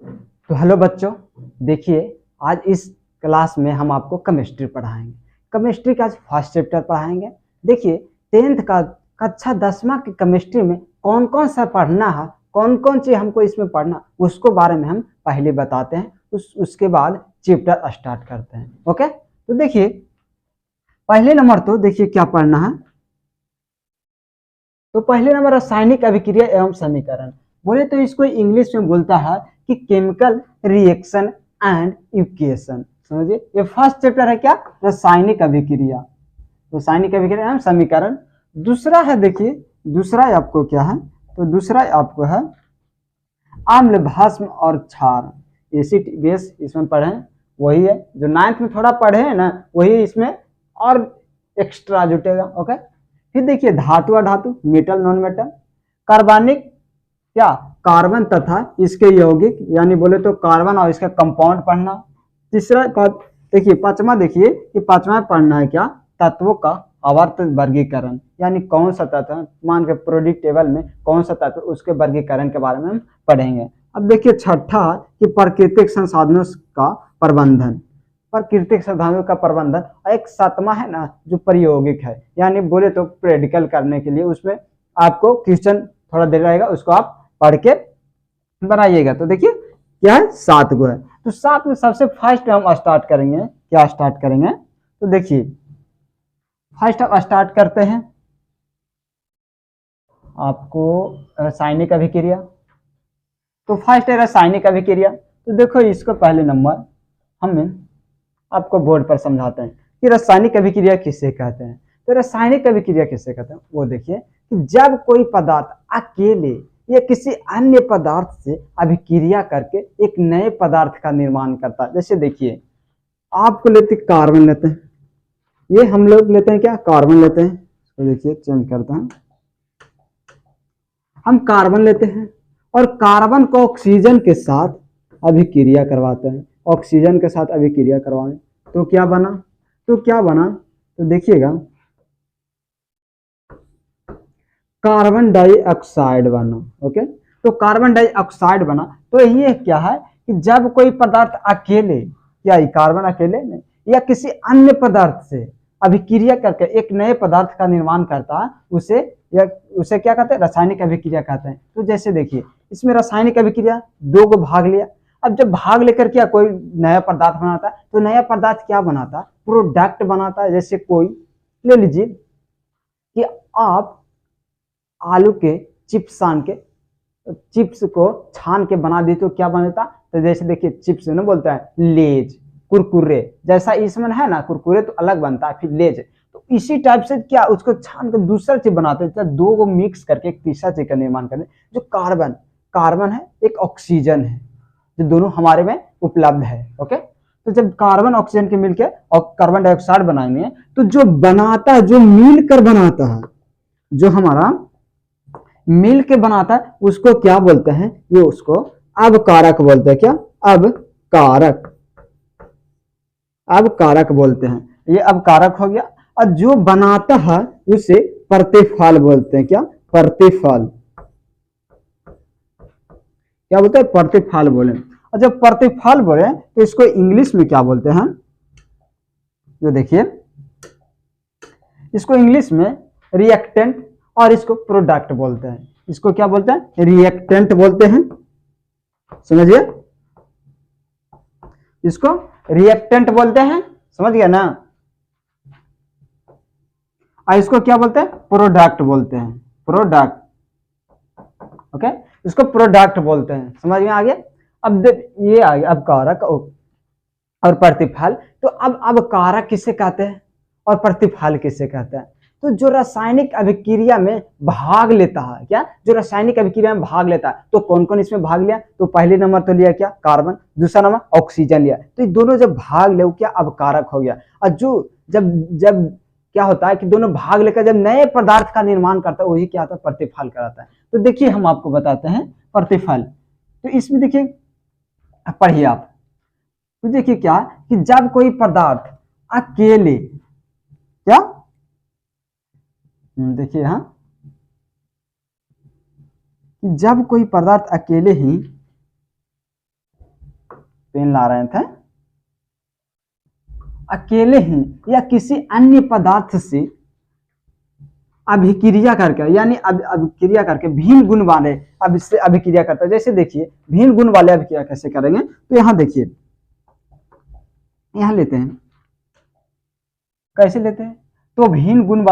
तो हेलो बच्चों, देखिए आज इस क्लास में हम आपको केमिस्ट्री पढ़ाएंगे। केमिस्ट्री का आज फर्स्ट चैप्टर पढ़ाएंगे। देखिए 10th का कक्षा 10वां की केमिस्ट्री में कौन कौन सा पढ़ना है, कौन कौन चीज हमको इसमें पढ़ना, उसको बारे में हम पहले बताते हैं। उसके बाद चैप्टर स्टार्ट करते हैं। ओके, तो देखिए पहले नंबर तो देखिए क्या पढ़ना है। तो पहले नंबर रासायनिक अभिक्रिया एवं समीकरण। बोले तो इसको इंग्लिश में बोलता है कि केमिकल रिएक्शन एंड इक्वेशन। समझिए, ये फर्स्ट चैप्टर है क्या, रासायनिक अभिक्रिया, रासायनिक अभिक्रिया एवं समीकरण। दूसरा है, देखिए दूसरा आपको क्या है, तो दूसरा आपको है आम्ल भस्म और क्षार, एसिड बेस इसमें पढ़े, वही है जो 9th में थोड़ा पढ़े हैं ना, वही इसमें और एक्स्ट्रा जुटेगा। ओके, फिर देखिए धातु अधातु, मेटल नॉन मेटल, कार्बनिक क्या, कार्बन तथा इसके यौगिक, यानी बोले तो कार्बन और इसका कंपाउंड पढ़ना। तीसरा देखिए पांचवा, देखिए कि पांचवा पढ़ना है क्या, तत्वों का आवर्त वर्गीकरण, यानी कौन सा तत्व, मान के प्रोडिक्ट टेबल में कौन सा तत्व, उसके वर्गीकरण के बारे में हम पढ़ेंगे। अब देखिए छठा कि प्राकृतिक संसाधनों का प्रबंधन, प्राकृतिक संसाधनों का प्रबंधन। और एक सातवां है ना जो प्रायोगिक है, यानी बोले तो प्रैक्टिकल करने के लिए उसमें आपको क्वेश्चन थोड़ा दे रहेगा, उसको आप पढ़ के बनाइएगा। तो देखिए क्या है, 7 गो है। तो 7 में सबसे फर्स्ट हम स्टार्ट करेंगे, क्या स्टार्ट करेंगे, तो देखिए फर्स्ट अब स्टार्ट करते हैं आपको रासायनिक अभिक्रिया। तो फर्स्ट है रासायनिक अभिक्रिया। तो देखो इसको पहले नंबर हम आपको बोर्ड पर समझाते हैं कि रासायनिक अभिक्रिया किसे कहते हैं। तो रासायनिक अभिक्रिया किसे कहते हैं, वो देखिए कि जब कोई पदार्थ अकेले या किसी अन्य पदार्थ से अभिक्रिया करके एक नए पदार्थ का निर्माण करता है। जैसे देखिए आपको लेते कार्बन लेते हैं, ये हम लोग लेते हैं क्या, कार्बन लेते हैं। तो देखिए चेंज करते हैं, हम कार्बन लेते हैं और कार्बन को ऑक्सीजन के साथ अभिक्रिया करवाते हैं, ऑक्सीजन के साथ अभिक्रिया करवाएं तो क्या बना, तो क्या बना, तो देखिएगा कार्बन डाइऑक्साइड बना। ओके, तो कार्बन डाइऑक्साइड बना। तो ये क्या है कि जब कोई पदार्थ अकेले, क्या कार्बन अकेले नहीं, या किसी अन्य पदार्थ से अभिक्रिया करके एक नए पदार्थ का निर्माण करता है, उसे या उसे क्या कहते हैं, रासायनिक अभिक्रिया कहते हैं। तो जैसे देखिए इसमें रासायनिक अभिक्रिया 2 को भाग लिया। अब जब भाग लेकर क्या कोई नया पदार्थ बनाता है, तो नया पदार्थ क्या बनाता है, प्रोडक्ट बनाता है। जैसे कोई ले लीजिए कि आप आलू के चिप्स छान के, चिप्स को छान के बना दी तो क्या बनता, तो जैसे देखिए चिप्स ना बोलता है लेज, कुरकुरे, जैसा इसमें है ना, कुरकुरे तो अलग बनता है, फिर लेज। तो इसी टाइप से क्या उसको छान कर दूसरा चीज बनाते हैं, 2 को मिक्स करके एक तीसरा चीज का निर्माण करते हैं। जो कार्बन, कार्बन है, एक ऑक्सीजन है, जो दोनों हमारे में उपलब्ध है। ओके, तो जब कार्बन ऑक्सीजन के मिलकर और कार्बन डाइऑक्साइड बनाएंगे, तो जो बनाता है, जो मिलकर बनाता है, जो हमारा मिल के बनाता है, उसको क्या बोलते हैं, ये उसको अबकारक बोलते हैं। क्या, अबकारक, अबकारक बोलते हैं, ये अबकारक हो गया। और जो बनाता है उसे प्रतिफल बोलते हैं। क्या, प्रतिफल, क्या बोलते हैं, प्रतिफल बोले। और जब प्रतिफल बोले तो इसको इंग्लिश में क्या बोलते हैं, जो देखिए इसको इंग्लिश में रिएक्टेंट और इसको प्रोडक्ट बोलते हैं। इसको क्या बोलते हैं, रिएक्टेंट बोलते हैं, समझिए, इसको रिएक्टेंट बोलते हैं, समझ गया ना। और इसको क्या बोलते हैं, प्रोडक्ट बोलते हैं, प्रोडक्ट। ओके, इसको प्रोडक्ट बोलते हैं, समझ में आ गया। अब ये आ गया अब कारक और प्रतिफल। तो अब कारक किसे कहते हैं और प्रतिफल किसे कहते हैं, तो जो रासायनिक अभिक्रिया में भाग लेता है, क्या, जो रासायनिक अभिक्रिया में भाग लेता है, तो कौन कौन इसमें भाग लिया, तो पहले नंबर तो लिया क्या, कार्बन, दूसरा नंबर ऑक्सीजन लिया। तो ये दोनों जब भाग ले क्या, अबकारक हो गया। और जो जब जब क्या होता है कि दोनों भाग लेकर जब नए पदार्थ का निर्माण करता है, वही क्या होता है, प्रतिफल कराता है। तो देखिए हम आपको बताते हैं प्रतिफल। तो इसमें देखिए पढ़िए आप, तो देखिए क्या कि जब कोई पदार्थ अकेले, क्या, देखिए हाँ, जब कोई पदार्थ अकेले ही पेन ला रहे थे, अकेले ही या किसी अन्य पदार्थ से अभिक्रिया करके, यानी अभिक्रिया करके भिन्न गुण वाले अब इससे अभिक्रिया करता है। जैसे देखिए भिन्न गुण वाले अभिक्रिया कैसे करेंगे, तो यहां देखिए, यहां लेते हैं, कैसे लेते हैं, तो भिन्न गुण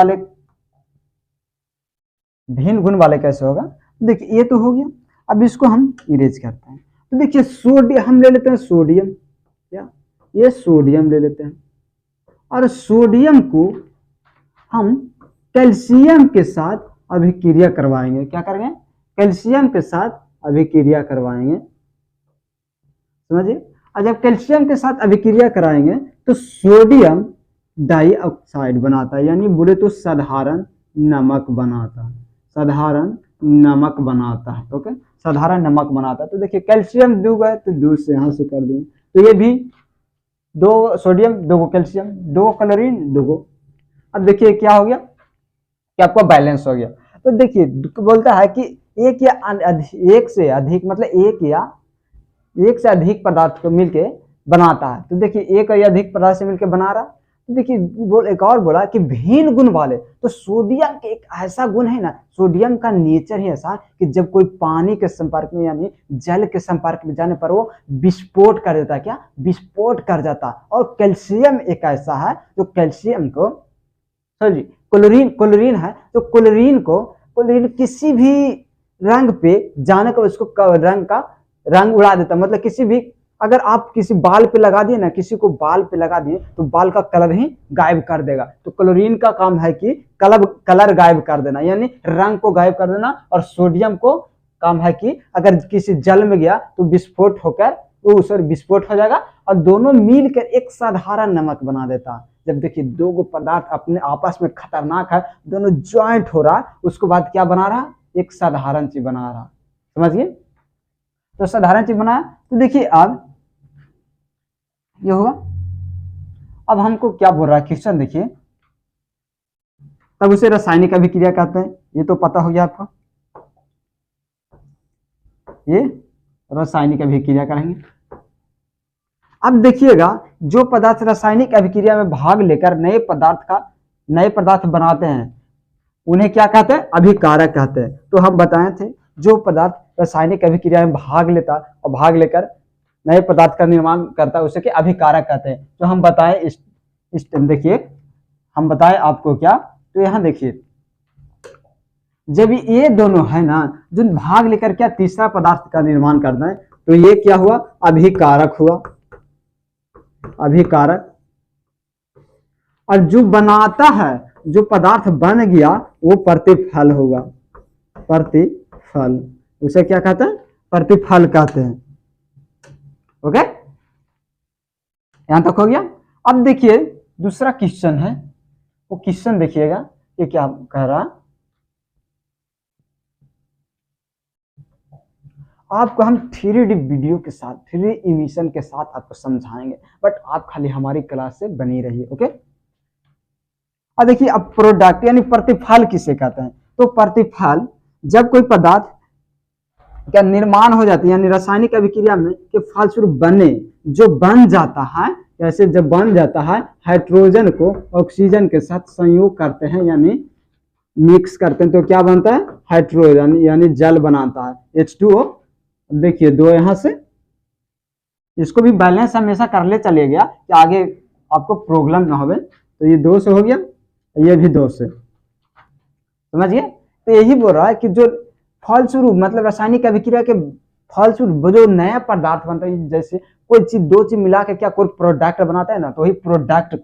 वाले कैसे होगा, देखिए ये तो हो गया। अब इसको हम इरेज करते हैं, तो देखिए सोडियम हम ले लेते हैं, सोडियम, क्या ये सोडियम ले लेते हैं, और सोडियम को हम कैल्शियम के साथ अभिक्रिया करवाएंगे। क्या करेंगे, कैल्शियम के साथ अभिक्रिया करवाएंगे, समझिए। और जब कैल्शियम के साथ अभिक्रिया कराएंगे तो सोडियम डाइऑक्साइड बनाता है, यानी बोले तो साधारण नमक बनाता है, साधारण नमक बनाता है। ओके, साधारण नमक बनाता है। तो देखिए कैल्शियम 2 गए तो 2 से यहां से कर दिए, तो ये भी 2 सोडियम 2 कैल्शियम 2 क्लोरीन 2। अब देखिए क्या हो गया कि आपको बैलेंस हो गया। तो देखिए बोलता है कि एक से अधिक मतलब एक से अधिक पदार्थ को मिलके बनाता है। तो देखिए एक या अधिक पदार्थ से मिलकर बना रहा। तो देखिए एक और बोला कि भिन्न गुण वाले, तो सोडियम के एक ऐसा गुण है ना, सोडियम का नेचर ही ऐसा कि जब कोई पानी के संपर्क में यानी जल के संपर्क में जाने पर वो विस्फोट कर देता है, क्या विस्फोट कर जाता। और कैल्शियम एक ऐसा है जो कैल्शियम को क्लोरीन है, तो क्लोरीन किसी भी रंग पे जाने का उसको रंग उड़ा देता, मतलब किसी भी, अगर आप किसी बाल पे लगा दिए ना, किसी को बाल पे लगा दिए तो बाल का कलर ही गायब कर देगा। तो क्लोरीन का काम है कि कलर गायब कर देना, यानी रंग को गायब कर देना। और सोडियम को काम है कि अगर किसी जल में गया तो विस्फोट होकर विस्फोट हो जाएगा और दोनों मिलकर एक साधारण नमक बना देता। जब देखिए 2 पदार्थ अपने आपस में खतरनाक है, दोनों ज्वाइंट हो रहा, उसके बाद क्या बना रहा, एक साधारण चीज बना रहा, समझिए। तो साधारण चीज बनाया। तो देखिए अब ये होगा। अब हमको क्या बोल रहा है क्वेश्चन, देखिए तब उसे रासायनिक अभिक्रिया कहते हैं, ये तो पता हो गया आपको, ये रासायनिक अभिक्रिया करेंगे। अब देखिएगा जो पदार्थ रासायनिक अभिक्रिया में भाग लेकर नए पदार्थ बनाते हैं उन्हें क्या कहते हैं, अभिकारक कहते हैं। तो हम बताए थे जो पदार्थ रासायनिक अभिक्रिया में भाग लेता और भाग लेकर नए पदार्थ का निर्माण करता है उसे क्या अभिकारक कहते हैं। तो हम बताए इस देखिए हम बताए आपको क्या, तो यहां देखिए जब ये दोनों है ना जो भाग लेकर क्या तीसरा पदार्थ का निर्माण करता है, तो ये क्या हुआ, अभिकारक हुआ, अभिकारक। और जो बनाता है, जो पदार्थ बन गया वो प्रतिफल होगा, प्रतिफल, उसे क्या कहते हैं, प्रतिफल कहते हैं। ओके, यहां तक हो गया। अब देखिए दूसरा क्वेश्चन है, वो क्वेश्चन देखिएगा कि क्या कह रहा, आपको हम 3D वीडियो के साथ 3D इमिशन के साथ आपको समझाएंगे, बट आप खाली हमारी क्लास से बनी रहिए। ओके, और देखिए अब प्रोडक्ट यानी प्रतिफल किसे कहते हैं, तो प्रतिफल जब कोई पदार्थ क्या निर्माण हो जाती है यानी रासायनिक अभिक्रिया में के फलस्वरूप बने, जो बन जाता है, जैसे जब बन जाता है हाइड्रोजन को ऑक्सीजन के साथ संयोग करते हैं यानी मिक्स करते हैं, तो क्या बनता है, हाइड्रोजन यानी जल बनाता है H2O। देखिए 2 यहां से, इसको भी बैलेंस हमेशा कर ले चले गया कि आगे आपको प्रॉब्लम ना हो। तो ये 2 से हो गया, ये भी 2 से, समझिए। तो यही बोल रहा है कि जो फलस्वरूप मतलब रासायनिक अभिक्रिया के फलस्वरूप जो नया पदार्थ बनता है, जैसे कोई चीज 2 चीज मिला के क्या कोई प्रोडक्ट बनाता है ना, तो वही प्रोडक्ट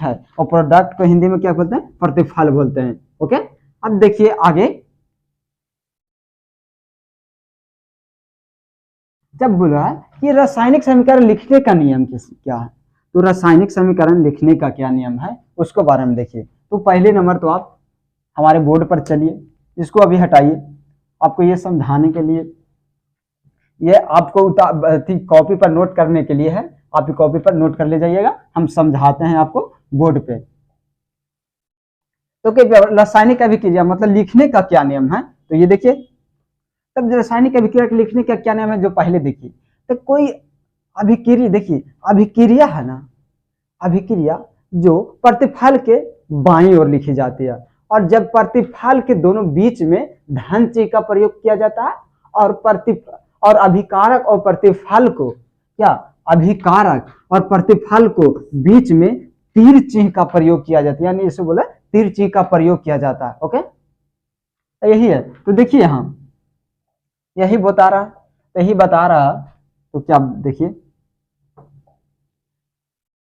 है। और प्रोडक्ट को हिंदी में क्या बोलते हैं, प्रतिफल बोलते हैं। ओके, अब देखिए आगे जब बोल रहा है कि रासायनिक समीकरण लिखने का नियम क्या है, तो रासायनिक समीकरण लिखने का क्या नियम है उसको बारे में देखिए। तो पहले नंबर तो आप हमारे बोर्ड पर चलिए, इसको अभी हटाइए, आपको ये समझाने के लिए, ये आपको कॉपी पर नोट करने के लिए है, आप कॉपी पर नोट कर ले जाइएगा, हम समझाते हैं आपको बोर्ड पे। तो रासायनिक अभिक्रिया मतलब लिखने का क्या नियम है, तो ये देखिए। तब रासायनिक अभिक्रिया के लिखने का क्या नियम है, जो पहले देखिए, तो कोई अभिक्रिया, देखिए अभिक्रिया है ना, अभिक्रिया जो प्रतिफल के बाईं ओर लिखी जाती है, और जब प्रतिफल के दोनों बीच में धन चिन्ह का प्रयोग किया जाता है, और अभिकारक और प्रतिफल को क्या, अभिकारक और प्रतिफल को बीच में तीर चिन्ह का प्रयोग किया जाता है, यानी इसे बोला तीर चिन्ह का प्रयोग किया जाता है। ओके, यही है। तो देखिए यहां यही बता रहा, यही बता रहा। तो क्या देखिए,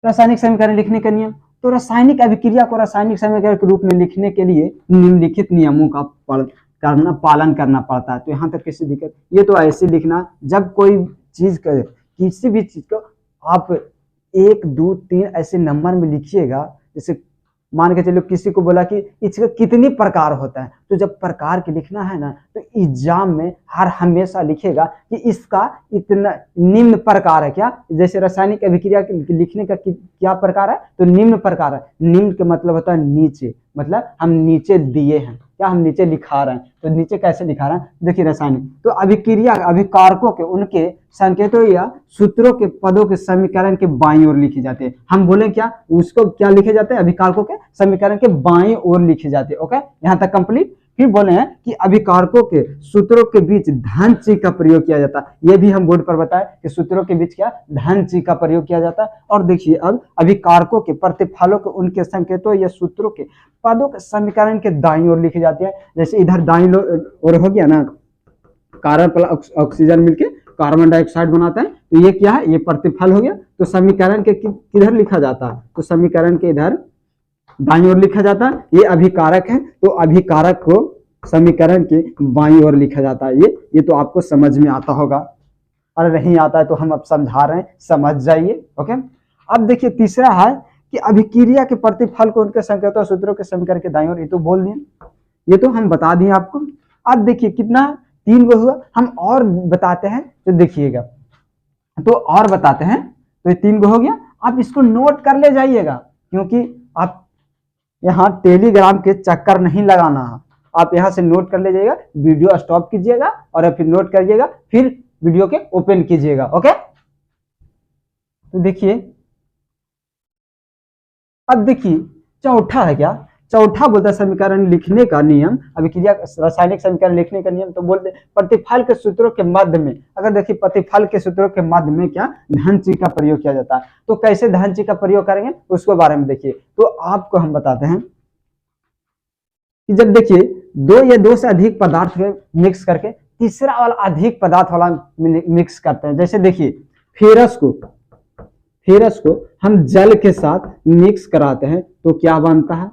रासायनिक समीकरण लिखने का नियम। तो रासायनिक अभिक्रिया को रासायनिक समीकरण के रूप में लिखने के लिए निम्नलिखित नियमों का पालन करना पड़ता है। तो यहाँ तक किसी दिक्कत, ये तो ऐसे लिखना, जब कोई चीज किसी भी चीज को आप 1 2 3 ऐसे नंबर में लिखिएगा, जैसे मान के चलो किसी को बोला कि इसका कितनी प्रकार होता है, तो जब प्रकार के लिखना है ना, तो एग्जाम में हर हमेशा लिखेगा कि इसका इतना निम्न प्रकार है। क्या, जैसे रासायनिक अभिक्रिया के लिखने का क्या प्रकार है, तो निम्न प्रकार है। निम्न का मतलब होता है नीचे, मतलब हम नीचे दिए हैं, क्या हम नीचे लिखा रहे हैं। तो नीचे कैसे लिखा रहे हैं, देखिए रासायनिक। तो अभिक्रिया अभिकारकों के उनके संकेतों या सूत्रों के पदों के समीकरण के बाईं ओर लिखे जाते हैं। हम बोले क्या, उसको क्या लिखे जाते हैं, अभिकारकों के समीकरण के बाईं ओर लिखे जाते हैं। ओके, यहाँ तक कंप्लीट। फिर बोले हैं कि अभिकारकों के सूत्रों के बीच धन चिन्ह का प्रयोग किया जाता है। ये भी हम बोर्ड पर बताए कि सूत्रों के बीच क्या, धन चिन्ह का प्रयोग किया जाता है। और देखिए अब अभिकारकों के प्रतिफलों को उनके संकेतों या सूत्रों के पदों के समीकरण के दाईं ओर लिखी जाती है। जैसे इधर दाईं ओर हो गया ना, कार्बन प्लस ऑक्सीजन मिलके कार्बन डाइऑक्साइड बनाता है, तो ये क्या है, ये प्रतिफल हो गया। तो समीकरण के किधर लिखा जाता है, तो समीकरण के इधर दाईं ओर लिखा जाता है। ये अभिकारक है, तो अभिकारक को समीकरण के बाईं ओर लिखा जाता है। ये तो आपको समझ में आता होगा, अगर नहीं आता है तो हम अब समझा रहे हैं, समझ जाइए। ओके, अब देखिए तीसरा है कि अभिक्रिया के प्रतिफल को उनके संकेतों सूत्रों के समीकरण के दाईं ओर, ये तो बोल दिए, ये तो हम बता दिए आपको। अब देखिए कितना, 3 गो हुआ। हम और बताते हैं, तो देखिएगा, तो और बताते हैं, तो ये 3 गो हो गया। आप इसको नोट कर ले जाइएगा, क्योंकि आप यहाँ टेलीग्राम के चक्कर नहीं लगाना है। आप यहाँ से नोट कर ले जाइएगा, वीडियो स्टॉप कीजिएगा और फिर नोट करिएगा, फिर वीडियो के ओपन कीजिएगा। ओके, तो देखिए अब देखिए चौथा है क्या, चौथा बोलता है समीकरण लिखने का नियम, अभिक्रिया रासायनिक समीकरण लिखने का नियम। तो बोलते प्रतिफल के सूत्रों के मध्य में, अगर देखिए प्रतिफल के सूत्रों के मध्य में क्या, धन चिन्ह का प्रयोग किया जाता है। तो कैसे धन चिन्ह का प्रयोग करेंगे उसके बारे में देखिए। तो आपको हम बताते हैं कि जब देखिए 2 या 2 से अधिक पदार्थ मिक्स करके तीसरा वाला अधिक पदार्थ वाला मिक्स करते हैं। जैसे देखिए फेरस को हम जल के साथ मिक्स कराते हैं, तो क्या बनता है,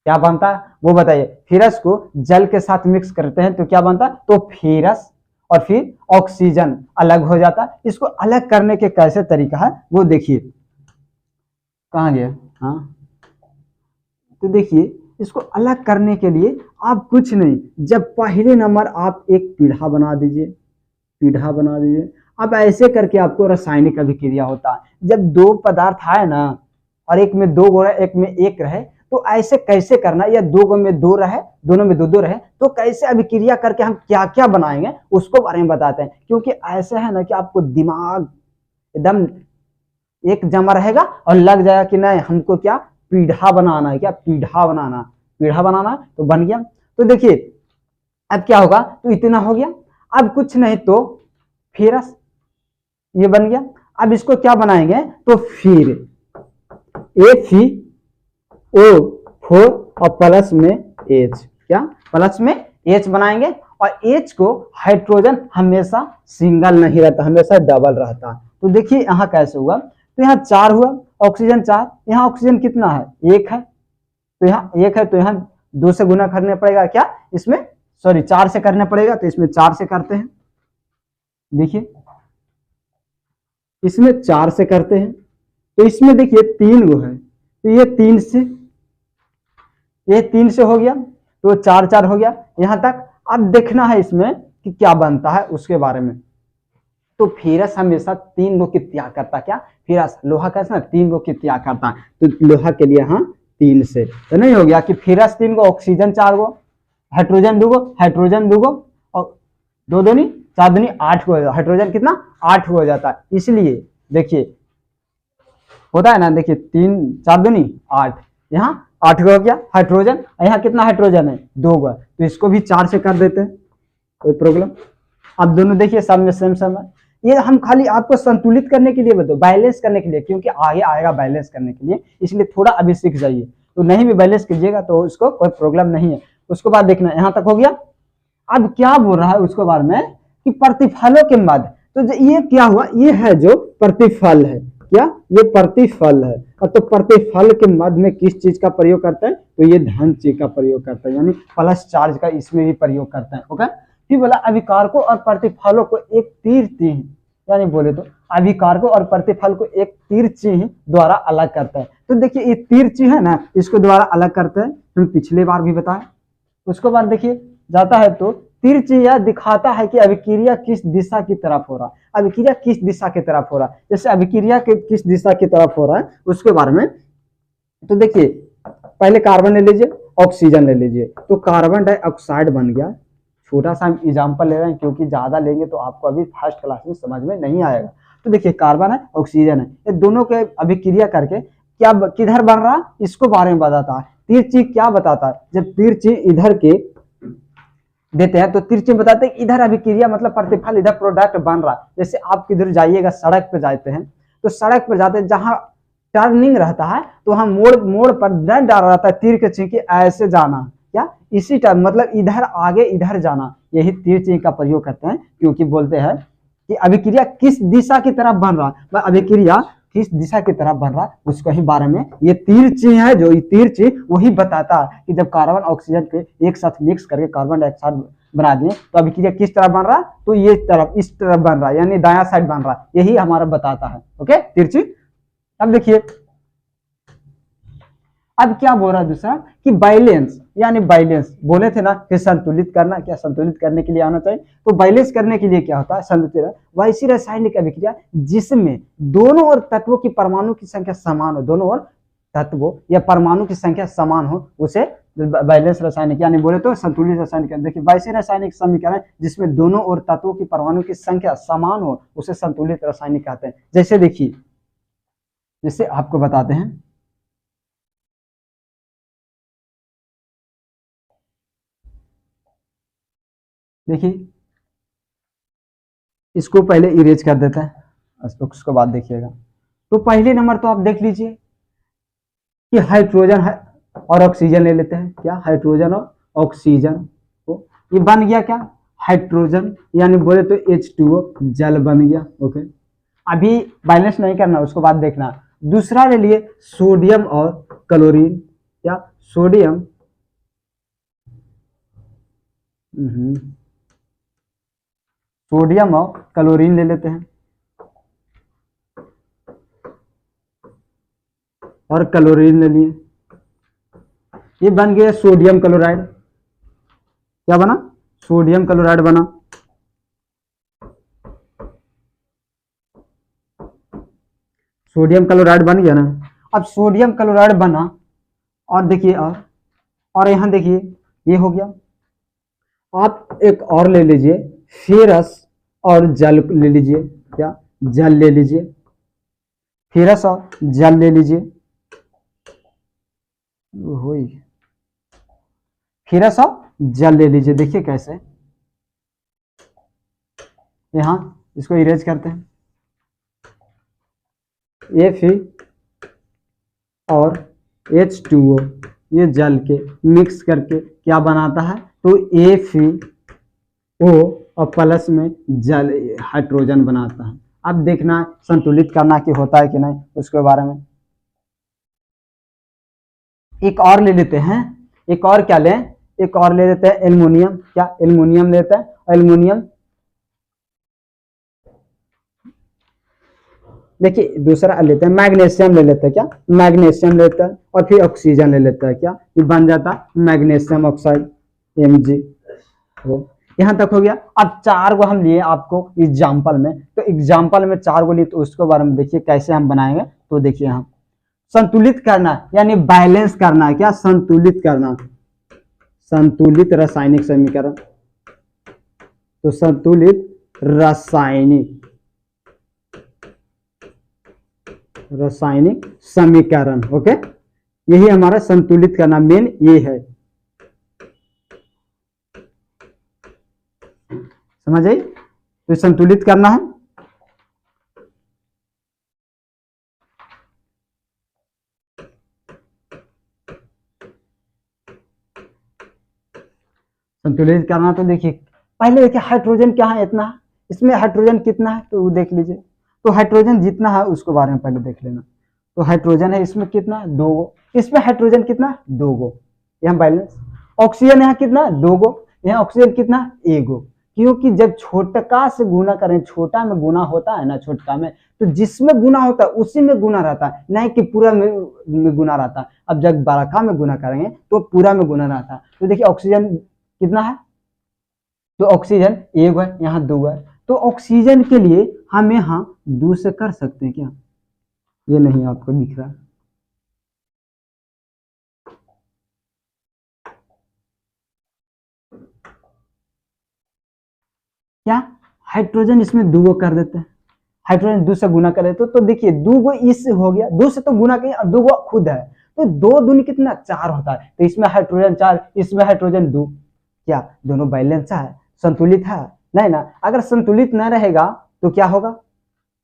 क्या बनता है वो बताइए। फेरस को जल के साथ मिक्स करते हैं तो क्या बनता है, तो फेरस और फिर ऑक्सीजन अलग हो जाता है। इसको अलग करने के कैसे तरीका है वो देखिए, कहाँ गया, हाँ, तो देखिए इसको अलग करने के लिए आप कुछ नहीं, जब पहले नंबर आप एक पीढ़ा बना दीजिए, अब ऐसे करके आपको रासायनिक अभिक्रिया होता है। जब 2 पदार्थ आए ना, और एक में 2 गो रहे, एक में 1 रहे, तो ऐसे कैसे करना, या 2 गो में 2 रहे, दोनों में 2 रहे, तो कैसे अभिक्रिया करके हम क्या क्या बनाएंगे उसको बारे में बताते हैं। क्योंकि ऐसे है ना कि आपको दिमाग एकदम एक जमा रहेगा और लग जाएगा कि नहीं हमको क्या पीढ़ा बनाना है, क्या पीढ़ा बनाना तो बन गया। तो देखिए अब क्या होगा, तो इतना हो गया। अब कुछ नहीं तो फेरस ये बन गया। अब इसको क्या बनाएंगे, तो फिर Fe4 और प्लस में H, क्या प्लस में H बनाएंगे। और H को हाइड्रोजन हमेशा सिंगल नहीं रहता, हमेशा डबल रहता। तो देखिए यहाँ कैसे हुआ, तो यहाँ 4 हुआ, ऑक्सीजन 4, यहाँ ऑक्सीजन कितना है, 1 है, तो यहाँ 1 है, तो यहाँ 2 से गुना करना पड़ेगा, क्या इसमें, सॉरी 4 से करना पड़ेगा, तो इसमें 4 से करते हैं। देखिए इसमें 4 से करते हैं, तो इसमें देखिए 3 गो है, तो ये 3 से हो गया, तो 4 4 हो गया यहां तक। अब देखना है इसमें कि क्या बनता है उसके बारे में। तो फेरस हमेशा 3 गो की त्याग करता, क्या फेरस लोहा कैसे ना 3 गो की त्याग करता, तो लोहा के लिए यहाँ 3 से, तो नहीं हो गया कि फेरस 3 गो, ऑक्सीजन 4 गो, हाइड्रोजन 2 गो, और 2 दूनी 4 दूनी 8 हो जाता, हाइड्रोजन कितना 8 हो जाता है। इसलिए देखिए होता है ना, देखिए 3 4 दूनी 8, यहाँ 8 हो गया हाइड्रोजन, यहाँ कितना हाइड्रोजन है 2 गो, तो इसको भी 4 से कर देते हैं, कोई प्रॉब्लम। अब दोनों देखिए सब में सेम सेम है। ये हम खाली आपको संतुलित करने के लिए बताओ, बैलेंस करने के लिए, क्योंकि आगे आएगा बैलेंस करने के लिए, इसलिए थोड़ा अभी सीख जाइए। तो नहीं भी बैलेंस कीजिएगा तो उसको कोई प्रॉब्लम नहीं है। उसके बाद देखना यहाँ तक हो गया। अब क्या बोल रहा है उसके बारे में कि प्रतिफलों के मध्य, तो ये क्या हुआ, ये है जो प्रतिफल है, क्या ये प्रतिफल है। और तो प्रतिफल के मध्य में किस चीज का प्रयोग करते हैं, तो ये धन चीज का प्रयोग करते हैं, यानी प्लस चार्ज का इसमें भी प्रयोग करते हैं। ओके, फिर बोला अभिकारकों और प्रतिफलों को एक तीर चिन्ह, यानी बोले तो अभिकारकों और प्रतिफल को एक तीर चिन्ह द्वारा अलग करता है। तो देखिए ये तीर चिन्ह है ना, इसको द्वारा अलग करते हैं, हम पिछले बार भी बताए। उसके बाद देखिए जाता है तो तीर चिन्ह यह दिखाता है कि अभिक्रिया किस दिशा की तरफ हो रहा है, अभिक्रिया किस दिशा की तरफ हो रहा है, जैसे अभिक्रिया के किस दिशा की तरफ हो रहा है उसके बारे में। तो देखिए पहले कार्बन ले लीजिए, ऑक्सीजन ले लीजिए, तो कार्बन डाइऑक्साइड बन गया। छोटा सा हम एग्जाम्पल ले रहे हैं क्योंकि ज्यादा लेंगे तो आपको अभी फर्स्ट क्लास में समझ में नहीं आएगा। तो देखिए कार्बन है ऑक्सीजन है, ये दोनों के अभिक्रिया करके क्या किधर बन रहा, इसको बारे में बताता है। तीर चिन्ह क्या बताता है, जब तीर चिन्ह इधर के देते हैं तो तीर चिन्ह बताते हैं इधर अभिक्रिया मतलब प्रतिफल, इधर प्रोडक्ट बन रहा है। जैसे आप किधर जाइएगा, सड़क पे जाते हैं, तो सड़क पे जाते हैं जहां टर्निंग रहता है तो हम मोड़ पर न डाल रहता है तीर के चिन्ह की ऐसे जाना, क्या इसी टाइम मतलब इधर आगे इधर जाना, यही तीर चिन्ह का प्रयोग करते हैं। क्योंकि बोलते हैं कि अभिक्रिया किस दिशा की तरफ बन रहा है, अभिक्रिया किस दिशा की तरफ बन रहा है उसको ही बारे में ये तीर चिन्ह है, जो ये तीर चिन्ह वही बताता है कि जब कार्बन ऑक्सीजन के एक साथ मिक्स करके कार्बन डाइऑक्साइड बना दिए तो अभिक्रिया किस तरफ बन रहा है, तो ये तरफ इस तरफ बन रहा है, यानी दायां साइड बन रहा है, यही हमारा बताता है। ओके तीर चिन्ह। अब देखिए अब क्या बोल रहा है दूसरा कि बैलेंस, यानी बैलेंस बोले थे ना कि संतुलित करना, क्या संतुलित करने के लिए आना चाहिए, तो बैलेंस करने के लिए क्या होता है, संतुलित वैसी रासायनिक अभिक्रिया जिसमें दोनों ओर तत्वों की परमाणु की संख्या समान हो, दोनों ओर तत्वों या परमाणु की संख्या समान हो, उसे बैलेंस रासायनिक, यानी बोले तो संतुलित रासायनिक। देखिए वैसे रासायनिक समीकरण जिसमें दोनों ओर तत्वों की परमाणु की संख्या समान हो उसे संतुलित रासायनिक कहते हैं। जैसे देखिए, जैसे आपको बताते हैं, देखिए इसको पहले इरेज कर देते हैं, उसको बाद देखिएगा। तो पहले नंबर तो आप देख लीजिए कि हाइड्रोजन है और ऑक्सीजन ले लेते हैं, क्या हाइड्रोजन और ऑक्सीजन, तो ये बन गया क्या हाइड्रोजन, यानी बोले तो H2O जल बन गया। ओके, अभी बैलेंस नहीं करना, उसको बाद देखना। दूसरा ले लिए सोडियम और क्लोरीन, क्या सोडियम सोडियम और क्लोरीन ले लेते हैं, और क्लोरीन ले लिए, ये बन गया सोडियम क्लोराइड। क्या बना, सोडियम क्लोराइड बना। सोडियम क्लोराइड बन गया ना। अब सोडियम क्लोराइड बना और देखिए और यहां देखिए ये हो गया। आप एक और ले लीजिए फेरस और जल ले लीजिए, क्या जल ले लीजिए, फेरस और जल ले लीजिए, फेरस और जल ले लीजिए। देखिए कैसे, यहां इसको इरेज करते हैं, ये फिर और H2O ये जल के मिक्स करके क्या बनाता है, तो FeO और प्लस में जल हाइड्रोजन बनाता है। अब देखना संतुलित करना कि होता है कि नहीं, उसके बारे में एक और ले लेते हैं। एक और क्या लें, एक और ले लेते हैं एल्युमिनियम, क्या एल्युमिनियम लेते हैं, एल्युमिनियम देखिए दूसरा लेते हैं मैग्नीशियम ले लेते हैं, क्या मैग्नीशियम लेते हैं, और फिर ऑक्सीजन ले लेते हैं, क्या ये बन जाता मैग्नीशियम ऑक्साइड Mg। यहां तक हो गया। अब 4 गो हम लिए आपको एग्जाम्पल में, तो एग्जाम्पल में 4 गो लिए, तो उसके बारे में देखिए कैसे हम बनाएंगे। तो देखिए हम संतुलित करना यानी बैलेंस करना है, क्या संतुलित करना, संतुलित रासायनिक समीकरण, तो संतुलित रासायनिक समीकरण। ओके, यही हमारा संतुलित करना मेन ये है, समझ आई? तो संतुलित करना है। संतुलित करना तो देखिए, पहले देखिए हाइड्रोजन क्या है, इतना है, इसमें हाइड्रोजन कितना है तो वो देख लीजिए। तो हाइड्रोजन जितना है उसको बारे में पहले देख लेना। तो हाइड्रोजन है इसमें कितना, 2 गो, इसमें हाइड्रोजन कितना, 2 गो, यहाँ बैलेंस। ऑक्सीजन यहाँ कितना, 2 गो, यहाँ ऑक्सीजन कितना, 1 गो। क्योंकि जब छोटका से गुना करें, छोटा में गुना होता है ना, छोटका में, तो जिसमें गुना होता है उसी में गुना रहता है, नहीं कि पूरा में गुना रहता है। अब जब बड़का में गुना करेंगे तो पूरा में गुना रहता है। तो देखिए ऑक्सीजन कितना है, तो ऑक्सीजन 1 है, यहाँ 2 है। तो ऑक्सीजन के लिए हम यहाँ 2 से कर सकते हैं क्या, ये नहीं आपको दिख रहा, क्या हाइड्रोजन इसमें 2 कर देते हैं, हाइड्रोजन 2 से गुना कर देते, तो देखिए 2 इससे हो गया, 2 से तो गुना किया, अब 2 खुद है, तो 2 दूनी कितना, 4 होता है। तो इसमें हाइड्रोजन 4, इसमें हाइड्रोजन 2, क्या दोनों बैलेंस है, संतुलित है, नहीं ना? अगर संतुलित न रहेगा तो क्या होगा,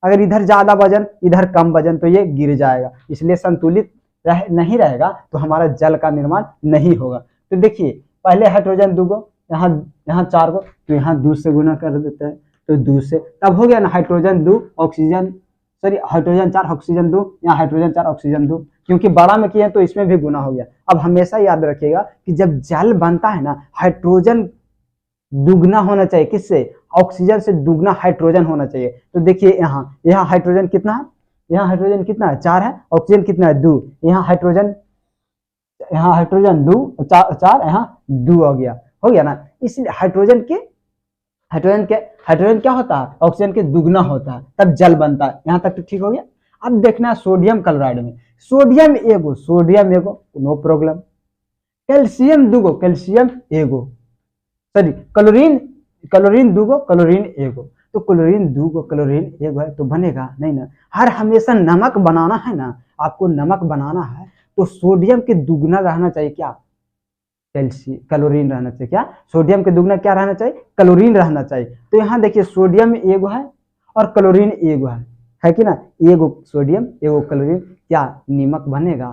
अगर इधर ज्यादा वजन इधर कम वजन तो ये गिर जाएगा, इसलिए संतुलित नहीं रहेगा तो हमारा जल का निर्माण नहीं होगा। तो देखिए पहले हाइड्रोजन 2 गो, यहाँ 4 गो, तो यहाँ 2 से गुना कर देते हैं, तो 2 से तब हो गया ना, hydrogen 2 oxygen, sorry hydrogen 4 oxygen 2, यहाँ हाइड्रोजन 4 ऑक्सीजन 2, क्योंकि बड़ा में किए तो इसमें भी गुना हो गया। अब हमेशा याद रखिएगा कि जब जल बनता है ना, हाइड्रोजन दुगना होना चाहिए, किससे, ऑक्सीजन से दुगना हाइड्रोजन होना चाहिए। तो देखिए यहाँ हाइड्रोजन कितना है, यहाँ हाइड्रोजन कितना है, 4 है, ऑक्सीजन कितना है, 2, यहाँ हाइड्रोजन 2 4, यहाँ 2 हो गया ना। इसलिए हाइड्रोजन क्या होता है, ऑक्सीजन के दुगना होता है, तब जल बनता है। यहाँ तक तो ठीक हो गया। अब देखना है सोडियम क्लोराइड में, सोडियम एगो नो प्रॉब्लम, कैल्शियम 2 गो, कैल्शियम एगो, सॉरी क्लोरीन 2 गो, क्लोरीन एगो, तो क्लोरीन 2 गो, क्लोरीन एगो है, तो बनेगा नहीं ना। हर हमेशा नमक बनाना है ना, आपको नमक बनाना है तो सोडियम के दुगना रहना चाहिए, क्या क्लोरीन रहना चाहिए, क्या सोडियम के दुगना क्या रहना चाहिए, क्लोरीन रहना चाहिए। तो यहाँ देखिए सोडियम एगो है और क्लोरीन एगो है कि ना, एगो सोडियम एगो क्लोरीन, क्या नमक बनेगा,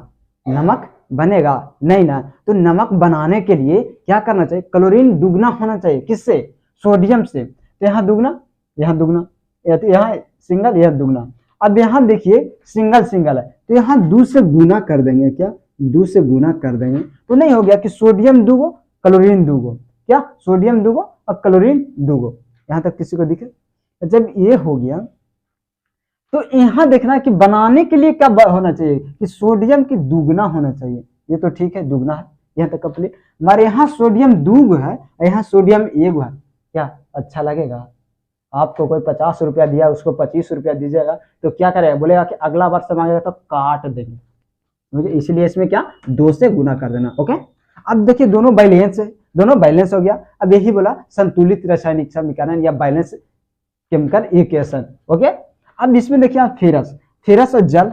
नमक बनेगा नहीं ना। तो नमक बनाने के लिए क्या करना चाहिए, क्लोरीन दुगना होना चाहिए, किससे, सोडियम से। तो यहाँ दुगना, यहाँ दुगना, यहाँ सिंगल, यहाँ दुगना। अब यहाँ देखिए सिंगल है, तो यहाँ 2 से गुना कर देंगे, क्या 2 से गुना कर देंगे, तो नहीं हो गया कि सोडियम 2 गो, क्लोरीन 2 गो, क्या सोडियम 2 गो और क्लोरीन 2 गो। यहाँ तक किसी को दिखे? जब ये हो गया तो यहाँ देखना कि बनाने के लिए क्या होना चाहिए, कि सोडियम की दुगना होना चाहिए। ये तो ठीक है, दुगना है, यहाँ तक कंप्लीट। हमारे यहाँ सोडियम 2 है, यहाँ सोडियम 1 है, क्या अच्छा लगेगा? आपको कोई 50 रुपया दिया, उसको 25 रुपया दीजिएगा तो क्या करेगा, बोलेगा कि अगला बार से मांगेगा तो काट देंगे मुझे, इसलिए इसमें क्या 2 से गुना कर देना। ओके, अब देखिए दोनों बैलेंस हो गया। अब यही बोला संतुलित रासायनिक समीकरण या बैलेंस केमिकल इक्वेशन। ओके, अब इसमें देखिए आप फेरस और जल,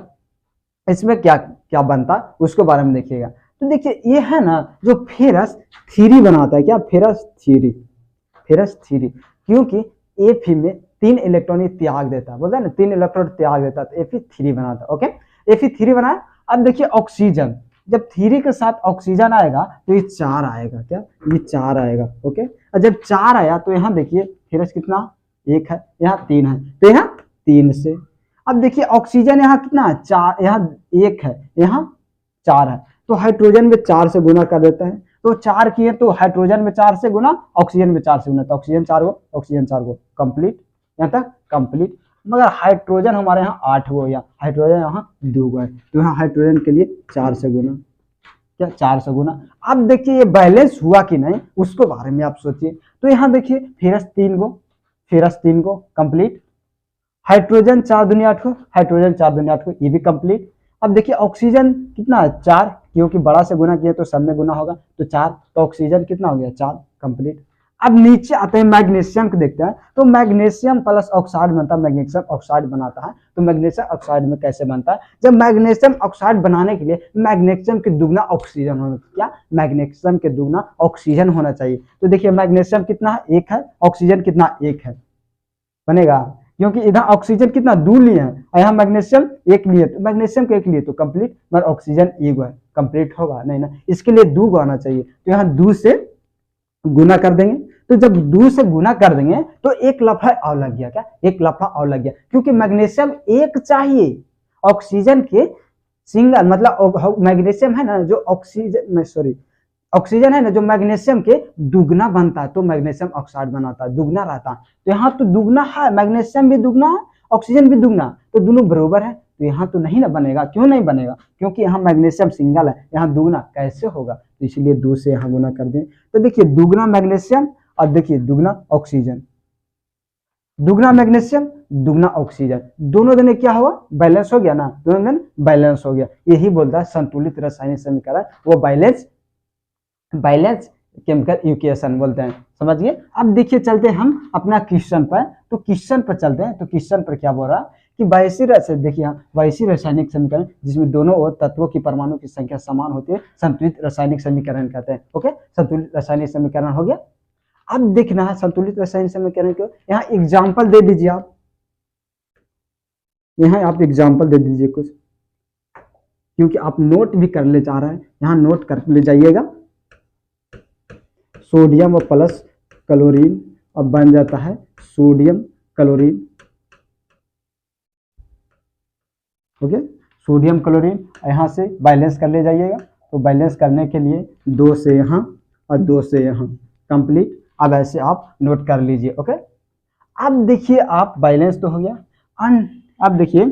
इसमें क्या क्या बनता है उसके बारे में देखिएगा। तो देखिए ये है ना जो फेरस थ्री बनाता है, क्या फेरस थ्री, क्योंकि Fe में 3 इलेक्ट्रॉन त्याग देता है, बोलता है ना 3 इलेक्ट्रॉन त्याग देता है, तो Fe3 बनाता है। ओके, Fe3 बनाया। अब देखिए ऑक्सीजन, जब 3 के साथ ऑक्सीजन आएगा तो ये 4 आएगा, क्या ये 4 आएगा। ओके, और जब 4 आया तो यहाँ देखिए फेरस कितना, 1 है, यहाँ 3 है, तो यहाँ 3 से। अब देखिए ऑक्सीजन यहाँ कितना है, 4, यहाँ 1 है, यहाँ 4 है, तो हाइड्रोजन में 4 से गुना कर देते हैं। तो 4 किए तो हाइड्रोजन में 4 से गुना, ऑक्सीजन में 4 से गुना, तो ऑक्सीजन 4 गो कंप्लीट, यहाँ तक कंप्लीट। मगर हाइड्रोजन हमारे यहाँ 8 गो, या हाइड्रोजन यहाँ 2 गो है, तो यहाँ हाइड्रोजन के लिए 4 से गुना, क्या 4 से गुना। अब देखिए ये बैलेंस हुआ कि नहीं उसको बारे में आप सोचिए। तो यहाँ देखिए फेरस 3 गो कंप्लीट, हाइड्रोजन 4 दूनी 8 गो, हाइड्रोजन 4 दूनी 8 गो, ये भी कंप्लीट। अब देखिए ऑक्सीजन कितना है, 4, क्योंकि बड़ा से गुना किया तो सब में गुना होगा, तो 4, तो ऑक्सीजन कितना हो गया, 4 कंप्लीट। अब नीचे आते हैं मैग्नीशियम को देखते हैं, तो मैग्नीशियम प्लस ऑक्साइड बनता है, मैग्नीशियम ऑक्साइड बनाता है। तो मैग्नीशियम ऑक्साइड में कैसे बनता है, जब मैग्नीशियम ऑक्साइड बनाने के लिए मैग्नीशियम के दुगना ऑक्सीजन होना, क्या मैग्नीशियम के दुगना ऑक्सीजन होना चाहिए। तो देखिए मैग्नीशियम कितना है, 1 है, ऑक्सीजन कितना 1 है, बनेगा, क्योंकि इधर ऑक्सीजन कितना 2 लिए हैं और यहाँ मैग्नीशियम 1 लिए, तो मैग्नीशियम के 1 लिए तो कंप्लीट, मगर ऑक्सीजन 1 है, कंप्लीट होगा नहीं ना, इसके लिए 2 आना चाहिए। तो यहाँ 2 से गुना कर देंगे, तो जब 2 से गुना कर देंगे तो 1 लफड़ा और लग गया, क्या 1 लफड़ा और लग गया, क्योंकि मैग्नीशियम 1 चाहिए, ऑक्सीजन के सिंगल, मतलब मैग्नीशियम है ना जो ऑक्सीजन सॉरी ऑक्सीजन है ना जो मैग्नीशियम के दुगना बनता है, तो मैग्नीशियम ऑक्साइड बनाता है, दुगना रहता है। तो यहाँ तो दुगना है, मैग्नीशियम भी दुगना है, ऑक्सीजन भी दुगना, तो दोनों बराबर है, तो यहाँ तो नहीं ना बनेगा। क्यों नहीं बनेगा, क्योंकि यहाँ मैग्नीशियम सिंगल है, यहाँ दुगना कैसे होगा, तो इसलिए 2 से यहाँ गुना कर दें। तो देखिए दुगना मैग्नीशियम और देखिए दुगना ऑक्सीजन, दुगना मैग्नीशियम दुगना ऑक्सीजन, दोनों दिन क्या हुआ, बैलेंस हो गया ना, दोनों दिन बैलेंस हो गया। यही बोलता है संतुलित रासायनिक समीकरण, वो बैलेंस केमिकल इक्वेशन बोलते हैं, समझिए। अब देखिए चलते हैं हम अपना क्वेश्चन पर, तो क्वेश्चन पर चलते हैं। तो क्वेश्चन पर क्या बोल रहा है कि देखिए वैसी रासायनिक समीकरण जिसमें दोनों ओर तत्वों की परमाणु की संख्या समान होती है, संतुलित रासायनिक समीकरण कहते हैं। ओके, संतुलित रासायनिक समीकरण हो गया। अब देखना है संतुलित रासायनिक समीकरण को, यहाँ एग्जाम्पल दे दीजिए आप, यहाँ आप एग्जाम्पल दे दीजिए कुछ, क्योंकि आप नोट भी कर ले जा रहे हैं, यहाँ नोट कर ले जाइएगा। सोडियम और प्लस क्लोरीन अब बन जाता है sodium chlorine, okay, sodium chlorine, यहाँ से बैलेंस कर ले जाइएगा। तो बैलेंस करने के लिए 2 से यहाँ और 2 से यहाँ, कंप्लीट। अब ऐसे आप नोट कर लीजिए, ओके। अब देखिए आप बैलेंस तो हो गया, अब देखिए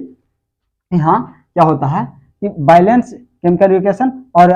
यहाँ क्या होता है कि बैलेंस केमिकल इक्वेशन और